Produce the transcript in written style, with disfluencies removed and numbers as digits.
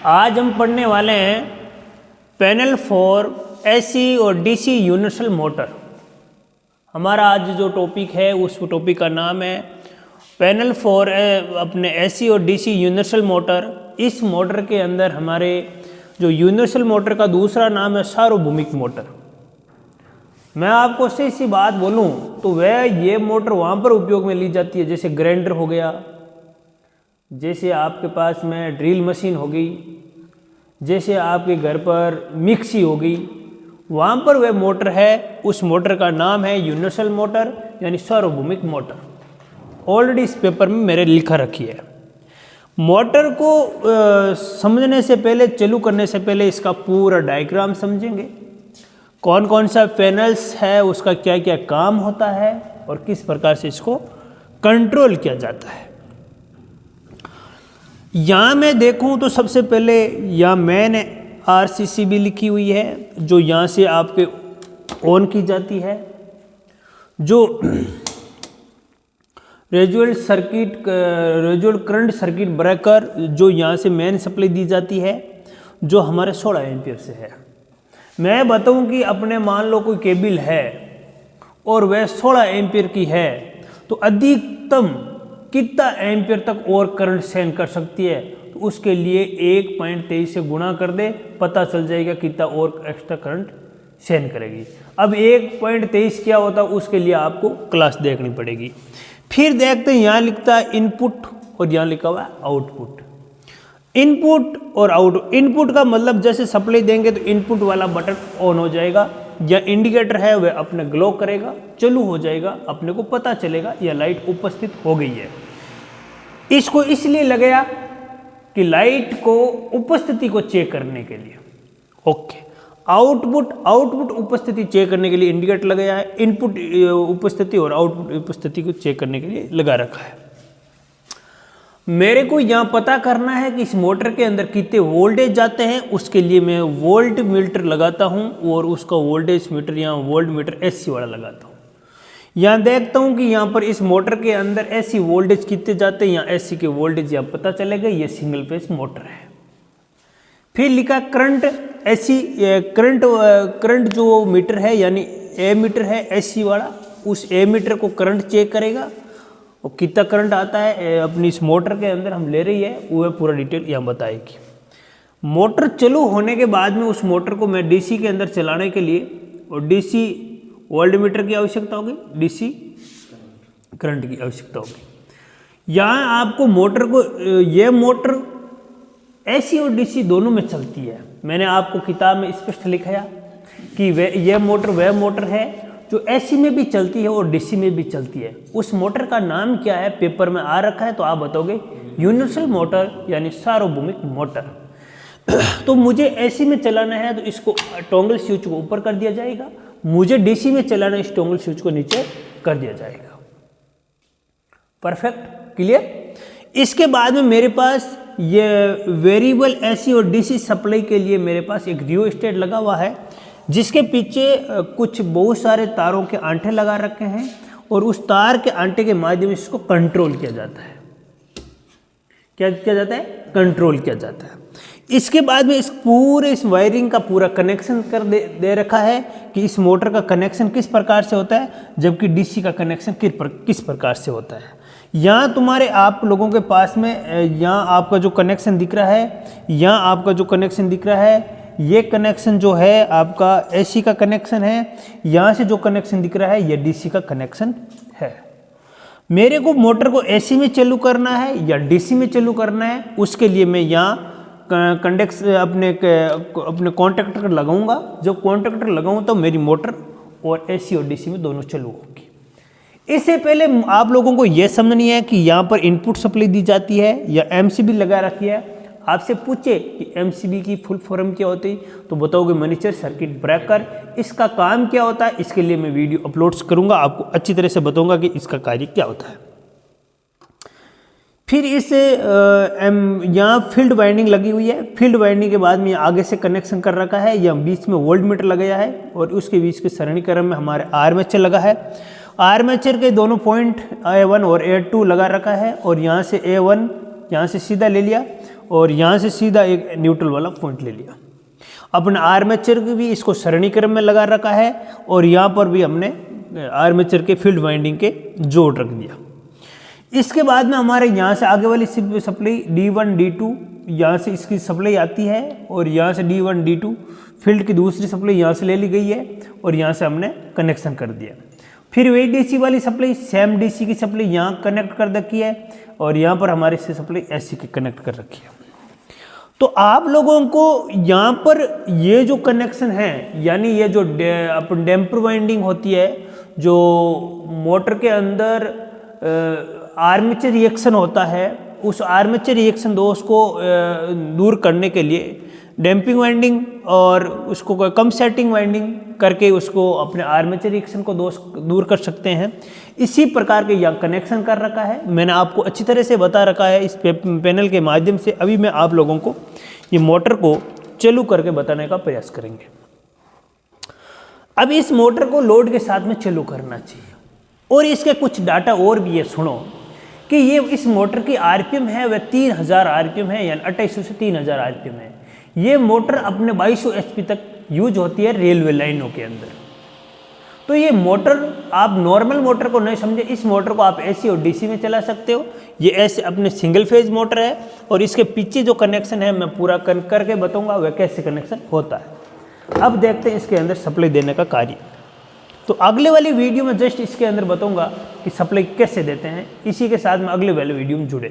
आज हम पढ़ने वाले हैं पैनल फॉर एसी और डीसी यूनिवर्सल मोटर। हमारा आज जो टॉपिक है उस टॉपिक का नाम है पैनल फॉर अपने एसी और डीसी यूनिवर्सल मोटर। इस मोटर के अंदर हमारे जो यूनिवर्सल मोटर का दूसरा नाम है सार्वभौमिक मोटर। मैं आपको सही सी बात बोलूं तो वह ये मोटर वहाँ पर उपयोग में ली जाती है जैसे ग्राइंडर हो गया, जैसे आपके पास में ड्रिल मशीन हो गई, जैसे आपके घर पर मिक्सी हो गई, वहाँ पर वह मोटर है। उस मोटर का नाम है यूनिवर्सल मोटर यानी सार्वभौमिक मोटर। ऑलरेडी इस पेपर में मेरे लिखा रखी है। मोटर को समझने से पहले, चालू करने से पहले इसका पूरा डायग्राम समझेंगे। कौन कौन सा पैनल्स है, उसका क्या क्या काम होता है और किस प्रकार से इसको कंट्रोल किया जाता है। यहाँ मैं देखूँ तो सबसे पहले यहाँ मैंने RCC भी लिखी हुई है जो यहाँ से आपके ऑन की जाती है, जो रेजुअल करंट सर्किट ब्रेकर जो यहाँ से मेन सप्लाई दी जाती है जो हमारे 16 एम्पीयर से है। मैं बताऊँ कि अपने मान लो कोई केबल है और वह 16 एम्पीयर की है तो अधिकतम कितना एम्पीयर तक और करंट सहन कर सकती है, तो उसके लिए 1.23 से गुणा कर दे, पता चल जाएगा कितना और एक्स्ट्रा करंट सहन करेगी। अब 1.23 क्या होता है उसके लिए आपको क्लास देखनी पड़ेगी। फिर देखते हैं यहाँ लिखता है इनपुट और यहाँ लिखा हुआ है आउटपुट। इनपुट और आउटपुट, इनपुट का मतलब जैसे सप्लाई देंगे तो इनपुट वाला बटन ऑन हो जाएगा, या इंडिकेटर है वह अपने ग्लो करेगा, चालू हो जाएगा, अपने को पता चलेगा यह लाइट उपस्थित हो गई है। इसको इसलिए लगाया कि लाइट को उपस्थिति को चेक करने के लिए। ओके, आउटपुट उपस्थिति चेक करने के लिए इंडिकेटर लगाया है। इनपुट उपस्थिति और आउटपुट उपस्थिति को चेक करने के लिए लगा रखा है। मेरे को यहाँ पता करना है कि इस मोटर के अंदर कितने वोल्टेज जाते हैं, उसके लिए मैं वोल्ट मीटर लगाता हूँ और उसका वोल्टेज मीटर यहाँ वोल्ट मीटर एसी वाला लगाता हूँ। यहाँ देखता हूँ कि यहाँ पर इस मोटर के अंदर एसी वोल्टेज कितने जाते हैं, यहाँ एसी के वोल्टेज यहाँ पता चलेगा। ये सिंगल फेज मोटर है। फिर लिखा करंट एसी, करंट जो मीटर है यानी ए मीटर है एसी वाला, उस ए मीटर को करंट चेक करेगा और कितना करंट आता है अपनी इस मोटर के अंदर हम ले रही है वह पूरा डिटेल यहाँ बताएगी। मोटर चालू होने के बाद में उस मोटर को मैं डीसी के अंदर चलाने के लिए और डीसी वोल्ट मीटर की आवश्यकता होगी, डीसी करंट की आवश्यकता होगी। यहाँ आपको मोटर को, यह मोटर एसी और डीसी दोनों में चलती है। मैंने आपको किताब में स्पष्ट लिखाया कि यह मोटर वह मोटर है जो एसी में भी चलती है और डीसी में भी चलती है। उस मोटर का नाम क्या है पेपर में आ रखा है, तो आप बताओगे यूनिवर्सल मोटर यानी सार्वभौमिक मोटर। तो मुझे एसी में चलाना है तो इसको टॉगल स्विच को ऊपर कर दिया जाएगा, मुझे डीसी में चलाना है इस टॉगल स्विच को नीचे कर दिया जाएगा। Perfect, clear. इसके बाद में मेरे पास ये वेरिएबल एसी और डीसी सप्लाई के लिए मेरे पास एक रियोस्टेट लगा हुआ है जिसके पीछे कुछ बहुत सारे तारों के आंटे लगा रखे हैं और उस तार के आंटे के माध्यम से इसको कंट्रोल किया जाता है। क्या किया जाता है? कंट्रोल किया जाता है। इसके बाद में इस वायरिंग का पूरा कनेक्शन कर दे रखा है कि इस मोटर का कनेक्शन किस प्रकार से होता है, जबकि डीसी का कनेक्शन किस प्रकार से होता है। यहाँ तुम्हारे आप लोगों के पास में यहाँ आपका जो कनेक्शन दिख रहा है, यहाँ आपका जो कनेक्शन दिख रहा है, ये कनेक्शन जो है आपका एसी का कनेक्शन है। यहाँ से जो कनेक्शन दिख रहा है ये डीसी का कनेक्शन है। मेरे को मोटर को एसी में चालू करना है या डीसी में चालू करना है, उसके लिए मैं यहाँ अपने कॉन्टेक्टर लगाऊंगा। जब कॉन्टेक्टर लगाऊँ तो मेरी मोटर और एसी और डीसी में दोनों चालू होगी। इससे पहले आप लोगों को यह समझनी है कि यहाँ पर इनपुट सप्लाई दी जाती है या एमसीबी लगा रखी है। आपसे पूछे कि एमसीबी की फुल फॉर्म क्या होती है तो बताओगे मिनिएचर सर्किट ब्रेकर। इसका काम क्या होता है, इसके लिए मैं वीडियो अपलोड्स करूंगा, आपको अच्छी तरह से बताऊंगा कि इसका कार्य क्या होता है। फिर इस यहाँ फील्ड वाइंडिंग लगी हुई है। फील्ड वाइंडिंग के बाद में आगे से कनेक्शन कर रखा है, या बीच में वोल्ट मीटर लगाया है और उसके बीच के सरणीकरण में हमारे आर्मेचर लगा है। आर्मेचर के दोनों पॉइंट A1 और A2 लगा रखा है और यहाँ से A1 यहाँ से सीधा ले लिया और यहाँ से सीधा एक न्यूट्रल वाला पॉइंट ले लिया। अपने आर्मेचर की भी इसको सरणी क्रम में लगा रखा है और यहाँ पर भी हमने आर्मेचर के फील्ड वाइंडिंग के जोड़ रख दिया। इसके बाद में हमारे यहाँ से आगे वाली सप्लाई D1 D2 यहाँ से इसकी सप्लाई आती है और यहाँ से D1 D2 फील्ड की दूसरी सप्लाई यहाँ से ले ली गई है और यहाँ से हमने कनेक्शन कर दिया। फिर वही DC वाली सप्लाई सेम DC की सप्लाई यहाँ कनेक्ट कर रखी है और यहाँ पर हमारी से सप्लाई AC की कनेक्ट कर रखी है। तो आप लोगों को यहाँ पर ये जो कनेक्शन है, यानी ये जो अपन डैम्पर वाइंडिंग होती है, जो मोटर के अंदर आर्मेचर रिएक्शन होता है, उस आर्मेचर रिएक्शन दोष को दूर करने के लिए डैम्पिंग वाइंडिंग और उसको कम सेटिंग वाइंडिंग करके उसको अपने आर्मेचर रिएक्शन को दोष दूर कर सकते हैं। इसी प्रकार के यहाँ कनेक्शन कर रखा है, मैंने आपको अच्छी तरह से बता रखा है इस पैनल के माध्यम से। अभी मैं आप लोगों को ये मोटर को चालू करके बताने का प्रयास करेंगे। अब इस मोटर को लोड के साथ में चालू करना चाहिए और इसके कुछ डाटा और भी है, सुनो कि ये इस मोटर की आरपीएम है वह 3000 आरपीएम है, यानी 2800 से 3000 आरपीएम है। ये मोटर अपने 2200 एचपी तक यूज होती है रेलवे लाइनों के अंदर। तो ये मोटर आप नॉर्मल मोटर को नहीं समझे, इस मोटर को आप एसी और डीसी में चला सकते हो। ये ऐसे अपने सिंगल फेज मोटर है और इसके पीछे जो कनेक्शन है मैं पूरा करके बताऊंगा वह कैसे कनेक्शन होता है। अब देखते हैं इसके अंदर सप्लाई देने का कार्य। तो अगले वाली वीडियो में जस्ट इसके अंदर बताऊंगा कि सप्लाई कैसे देते हैं। इसी के साथ में अगले वाले वीडियो में जुड़े।